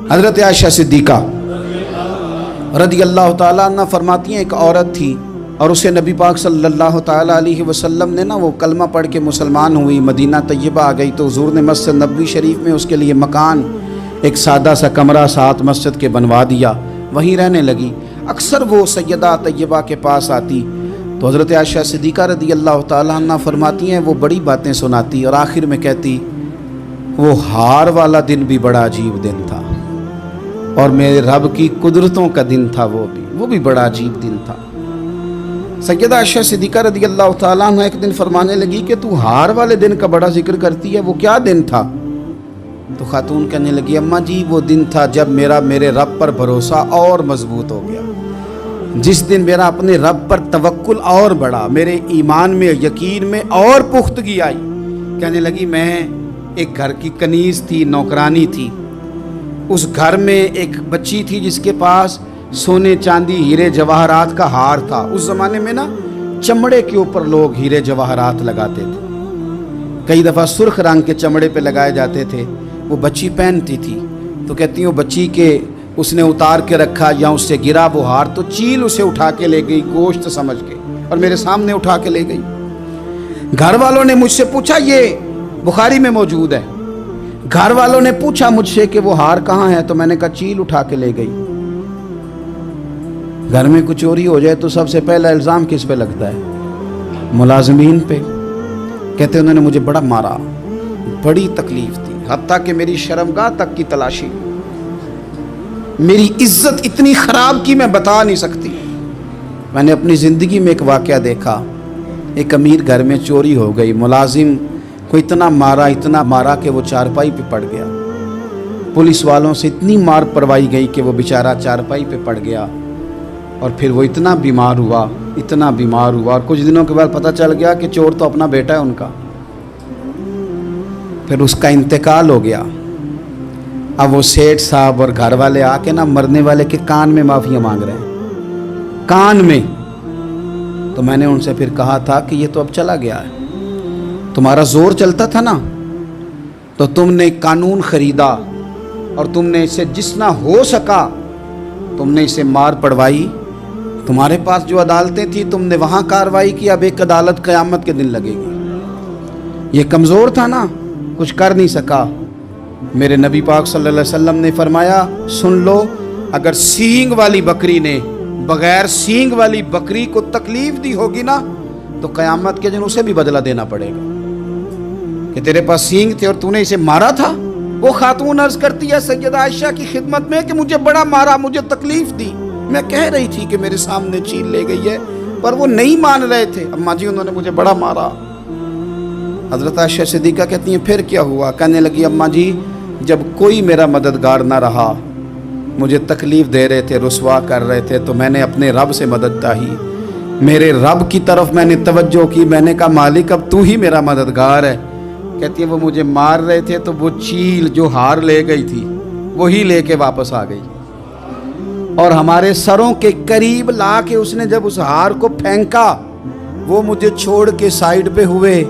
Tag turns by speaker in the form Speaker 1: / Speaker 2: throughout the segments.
Speaker 1: حضرت عائشہ صدیقہ رضی اللہ تعالیٰ عنہ فرماتی ہیں ایک عورت تھی اور اسے نبی پاک صلی اللہ تعالیٰ علیہ وسلم نے وہ کلمہ پڑھ کے مسلمان ہوئی، مدینہ طیبہ آ گئی تو حضور نے مسجد نبوی شریف میں اس کے لیے مکان، ایک سادہ سا کمرہ ساتھ مسجد کے بنوا دیا، وہیں رہنے لگی۔ اکثر وہ سیدہ طیبہ کے پاس آتی تو حضرت عائشہ صدیقہ رضی اللہ تعالیٰ عنہ فرماتی ہیں وہ بڑی باتیں سناتی اور آخر میں کہتی وہ ہار والا دن بھی بڑا عجیب دن تھا اور میرے رب کی قدرتوں کا دن تھا، وہ بھی بڑا عجیب دن تھا۔ سیدہ عائشہ صدیقہ رضی اللہ تعالیٰ عنہ ایک دن فرمانے لگی کہ تو ہار والے دن کا بڑا ذکر کرتی ہے، وہ کیا دن تھا؟ تو خاتون کہنے لگی اماں جی وہ دن تھا جب میرے رب پر بھروسہ اور مضبوط ہو گیا، جس دن میرا اپنے رب پر توکل اور بڑھا، میرے ایمان میں یقین میں اور پختگی آئی۔ کہنے لگی میں ایک گھر کی کنیز تھی، نوکرانی تھی، اس گھر میں ایک بچی تھی جس کے پاس سونے چاندی ہیرے جواہرات کا ہار تھا۔ اس زمانے میں چمڑے کے اوپر لوگ ہیرے جواہرات لگاتے تھے، کئی دفعہ سرخ رنگ کے چمڑے پہ لگائے جاتے تھے، وہ بچی پہنتی تھی تو کہتی ہوں بچی کے اس نے اتار کے رکھا یا اس سے گرا وہ ہار تو چیل اسے اٹھا کے لے گئی گوشت سمجھ کے اور میرے سامنے اٹھا کے لے گئی۔ گھر والوں نے مجھ سے پوچھا، یہ بخاری میں موجود ہے، گھر والوں نے پوچھا مجھ سے کہ وہ ہار کہاں ہے تو میں نے کہا چیل اٹھا کے لے گئی۔ گھر میں کچھ چوری ہو جائے تو سب سے پہلا الزام کس پہ لگتا ہے؟ ملازمین پہ۔ کہتے انہوں نے مجھے بڑا مارا، بڑی تکلیف تھی، حتیٰ کہ میری شرمگاہ تک کی تلاشی، میری عزت اتنی خراب کی میں بتا نہیں سکتی۔ میں نے اپنی زندگی میں ایک واقعہ دیکھا، ایک امیر گھر میں چوری ہو گئی، ملازم کو اتنا مارا کہ وہ چارپائی پہ پڑ گیا، پولیس والوں سے اتنی مار پروائی گئی کہ وہ بیچارہ چارپائی پہ پڑ گیا اور پھر وہ اتنا بیمار ہوا اور کچھ دنوں کے بعد پتہ چل گیا کہ چور تو اپنا بیٹا ہے ان کا، پھر اس کا انتقال ہو گیا۔ اب وہ سیٹھ صاحب اور گھر والے آ کے مرنے والے کے کان میں معافیاں مانگ رہے ہیں، کان میں۔ تو میں نے ان سے پھر کہا تھا کہ یہ تو اب چلا گیا ہے، تمہارا زور چلتا تھا نا تو تم نے قانون خریدا اور تم نے اسے جتنا ہو سکا تم نے اسے مار پڑوائی، تمہارے پاس جو عدالتیں تھیں تم نے وہاں کارروائی کی، اب ایک عدالت قیامت کے دن لگے گی۔ یہ کمزور تھا نا، کچھ کر نہیں سکا۔ میرے نبی پاک صلی اللہ علیہ وسلم نے فرمایا سن لو، اگر سینگ والی بکری نے بغیر سینگ والی بکری کو تکلیف دی ہوگی نا تو قیامت کے دن اسے بھی بدلہ دینا پڑے گا کہ تیرے پاس سینگ تھے اور تو نے اسے مارا تھا۔ وہ خاتون عرض کرتی ہے سیدہ عائشہ کی خدمت میں کہ مجھے بڑا مارا، مجھے تکلیف دی، میں کہہ رہی تھی کہ میرے سامنے چیل لے گئی ہے پر وہ نہیں مان رہے تھے، اماں جی انہوں نے مجھے بڑا مارا۔ حضرت عائشہ صدیقہ کہتی ہیں پھر کیا ہوا؟ کہنے لگی اماں جی جب کوئی میرا مددگار نہ رہا، مجھے تکلیف دے رہے تھے، رسوا کر رہے تھے، تو میں نے اپنے رب سے مدد چاہی، میرے رب کی طرف میں نے توجہ کی، میں نے کہا مالک اب تو ہی میرا مددگار ہے۔ کہتی ہے وہ مجھے مار رہے تھے تو وہ چیل جو ہار لے گئی تھی وہی لے کے واپس آ گئی اور ہمارے سروں کے قریب لا کے اس نے جب اس ہار کو پھینکا وہ مجھے چھوڑ کے سائیڈ پہ ہوئے،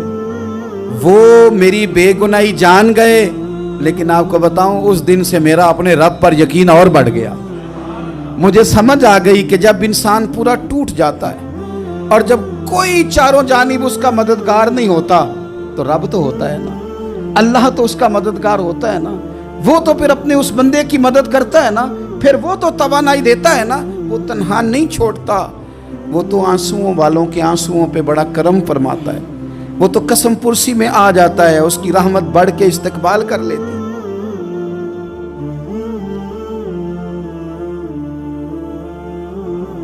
Speaker 1: وہ میری بے گناہی جان گئے، لیکن آپ کو بتاؤں اس دن سے میرا اپنے رب پر یقین اور بڑھ گیا۔ مجھے سمجھ آ گئی کہ جب انسان پورا ٹوٹ جاتا ہے اور جب کوئی چاروں جانب اس کا مددگار نہیں ہوتا تو رب تو ہوتا ہے نا، اللہ تو اس کا مددگار ہوتا ہے نا، وہ تو پھر اپنے اس بندے کی مدد کرتا ہے نا، پھر وہ تو توانائی دیتا ہے نا، وہ تنہا نہیں چھوڑتا، وہ تو آنسوؤں والوں کے آنسوؤں پہ بڑا کرم فرماتا ہے، وہ تو قسم پرسی میں آ جاتا ہے، اس کی رحمت بڑھ کے استقبال کر لیتی ہے۔